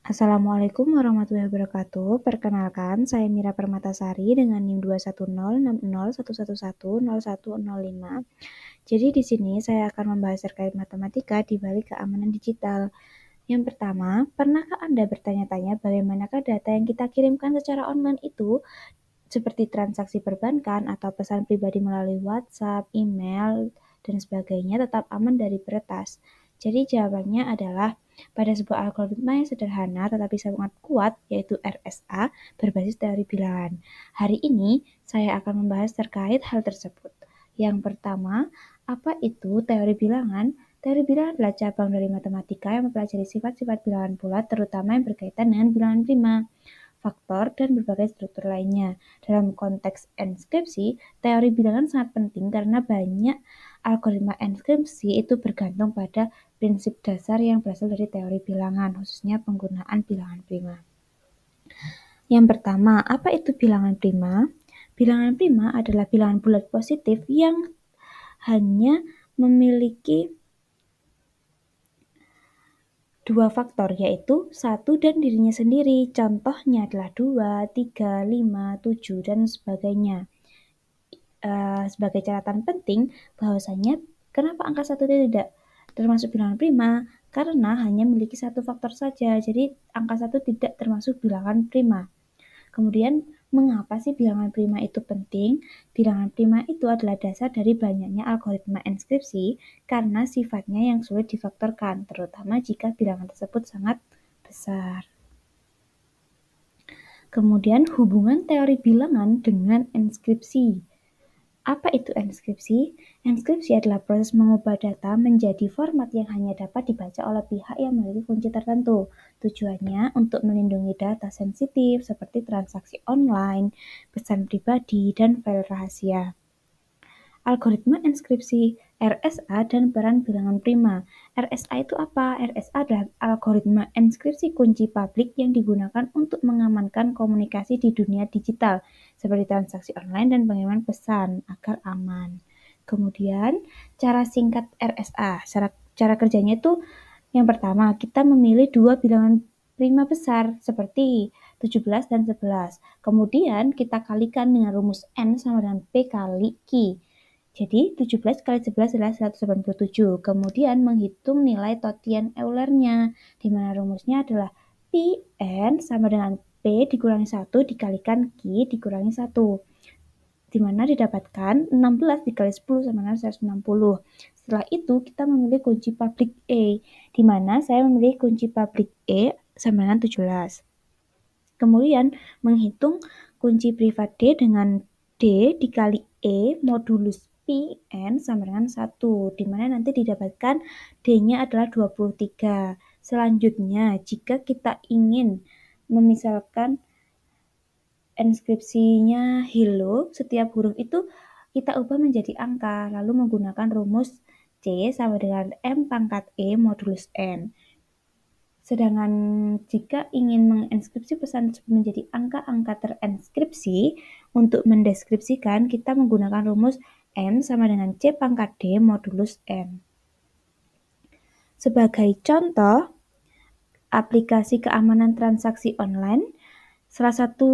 Assalamualaikum warahmatullahi wabarakatuh. Perkenalkan, saya Mira Permatasari dengan NIM 2106011110105. Jadi di sini saya akan membahas terkait matematika di balik keamanan digital. Yang pertama, pernahkah Anda bertanya-tanya bagaimanakah data yang kita kirimkan secara online itu seperti transaksi perbankan atau pesan pribadi melalui WhatsApp, email, dan sebagainya tetap aman dari peretas? Jadi jawabannya adalah pada sebuah algoritma yang sederhana tetapi sangat kuat, yaitu RSA, berbasis teori bilangan. Hari ini saya akan membahas terkait hal tersebut. Yang pertama, apa itu teori bilangan? Teori bilangan adalah cabang dari matematika yang mempelajari sifat-sifat bilangan bulat, terutama yang berkaitan dengan bilangan prima, faktor, dan berbagai struktur lainnya. Dalam konteks enskripsi, teori bilangan sangat penting karena banyak algoritma enskripsi itu bergantung pada prinsip dasar yang berasal dari teori bilangan, khususnya penggunaan bilangan prima. Yang pertama, apa itu bilangan prima? Bilangan prima adalah bilangan bulat positif yang hanya memiliki dua faktor, yaitu 1 dan dirinya sendiri. Contohnya adalah 2, 3, 5, 7, dan sebagainya. Sebagai catatan penting, bahwasanya kenapa angka 1 tidak termasuk bilangan prima? Karena hanya memiliki satu faktor saja, jadi angka 1 tidak termasuk bilangan prima. Kemudian, mengapa sih bilangan prima itu penting? Bilangan prima itu adalah dasar dari banyaknya algoritma enskripsi karena sifatnya yang sulit difaktorkan, terutama jika bilangan tersebut sangat besar. Kemudian, hubungan teori bilangan dengan enskripsi. Apa itu enskripsi? Enskripsi adalah proses mengubah data menjadi format yang hanya dapat dibaca oleh pihak yang memiliki kunci tertentu. Tujuannya untuk melindungi data sensitif seperti transaksi online, pesan pribadi, dan file rahasia. Algoritma enskripsi RSA dan peran bilangan prima. RSA itu apa? RSA adalah algoritma enskripsi kunci publik yang digunakan untuk mengamankan komunikasi di dunia digital, seperti transaksi online dan pengiriman pesan, agar aman. Kemudian, cara singkat RSA. Cara kerjanya itu yang pertama, kita memilih dua bilangan prima besar, seperti 17 dan 11. Kemudian, kita kalikan dengan rumus N sama dengan P kali Q. Jadi, 17 kali 11 adalah 187. Kemudian, menghitung nilai Tottian Eulernya, di mana rumusnya adalah Pn sama dengan P dikurangi 1 dikalikan Q dikurangi 1. Di mana didapatkan 16 dikali 10 sama dengan 160. Setelah itu, kita memilih kunci publik E, di mana saya memilih kunci publik E sama dengan 17. Kemudian, menghitung kunci privat D dengan D dikali E modulus Pn sama dengan 1, di mana nanti didapatkan D-nya adalah 23. Selanjutnya, jika kita ingin memisalkan enskripsinya hello, setiap huruf itu kita ubah menjadi angka, lalu menggunakan rumus C sama dengan M pangkat E modulus N. Sedangkan jika ingin menginskripsi pesan menjadi angka-angka terenskripsi, untuk mendeskripsikan kita menggunakan rumus M sama dengan C pangkat D modulus N. Sebagai contoh, aplikasi keamanan transaksi online, salah satu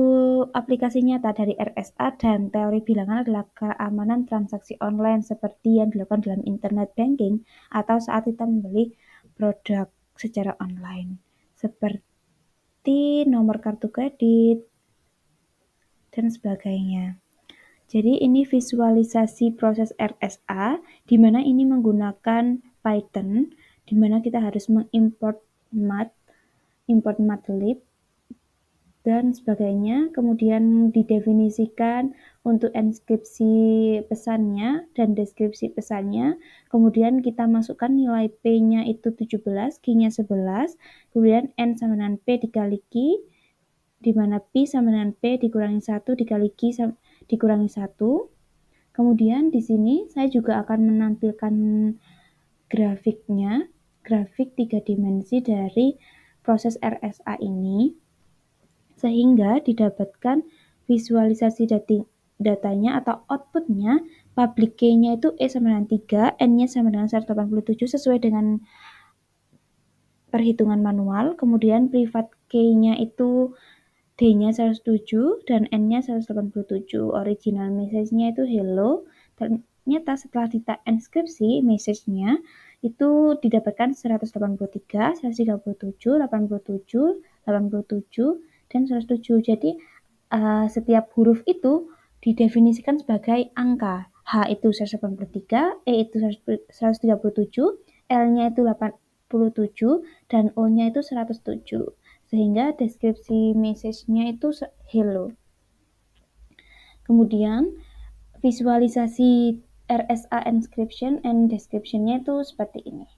aplikasi nyata dari RSA dan teori bilangan adalah keamanan transaksi online seperti yang dilakukan dalam internet banking atau saat kita membeli produk secara online, seperti nomor kartu kredit dan sebagainya. Jadi ini visualisasi proses RSA, di mana ini menggunakan Python, di mana kita harus mengimport matlib, dan sebagainya. Kemudian didefinisikan untuk enskripsi pesannya dan deskripsi pesannya. Kemudian kita masukkan nilai P-nya itu 17, Q-nya 11, kemudian N sama dengan P dikali Q, di mana P sama dengan P dikurangi 1 dikali Q dikurangi 1. Kemudian di sini saya juga akan menampilkan grafiknya, grafik 3 dimensi dari proses RSA ini, sehingga didapatkan visualisasi datanya atau outputnya. Public key-nya itu E sama dengan 3, N-nya sama dengan 187 sesuai dengan perhitungan manual, kemudian private key-nya itu D-nya 107 dan N-nya 187. Original message-nya itu hello. Ternyata setelah di-enskripsi message-nya itu didapatkan 183, 137, 87, 87, dan 107. Jadi setiap huruf itu didefinisikan sebagai angka. H itu 183, E itu 137, L-nya itu 87, dan O-nya itu 107. Sehingga deskripsi message-nya itu hello. Kemudian visualisasi RSA encryption and description-nya itu seperti ini.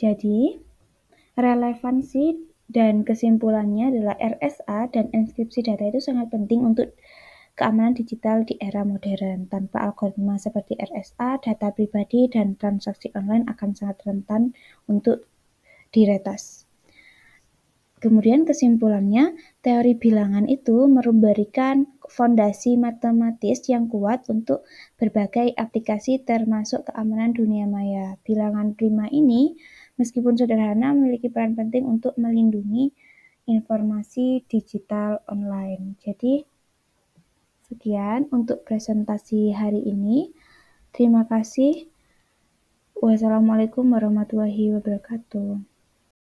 Jadi, relevansi dan kesimpulannya adalah RSA dan enkripsi data itu sangat penting untuk keamanan digital di era modern. Tanpa algoritma seperti RSA, data pribadi dan transaksi online akan sangat rentan untuk diretas. Kemudian kesimpulannya, teori bilangan itu memberikan fondasi matematis yang kuat untuk berbagai aplikasi termasuk keamanan dunia maya. Bilangan prima ini, meskipun sederhana, memiliki peran penting untuk melindungi informasi digital online. Jadi, sekian untuk presentasi hari ini. Terima kasih. Wassalamualaikum warahmatullahi wabarakatuh.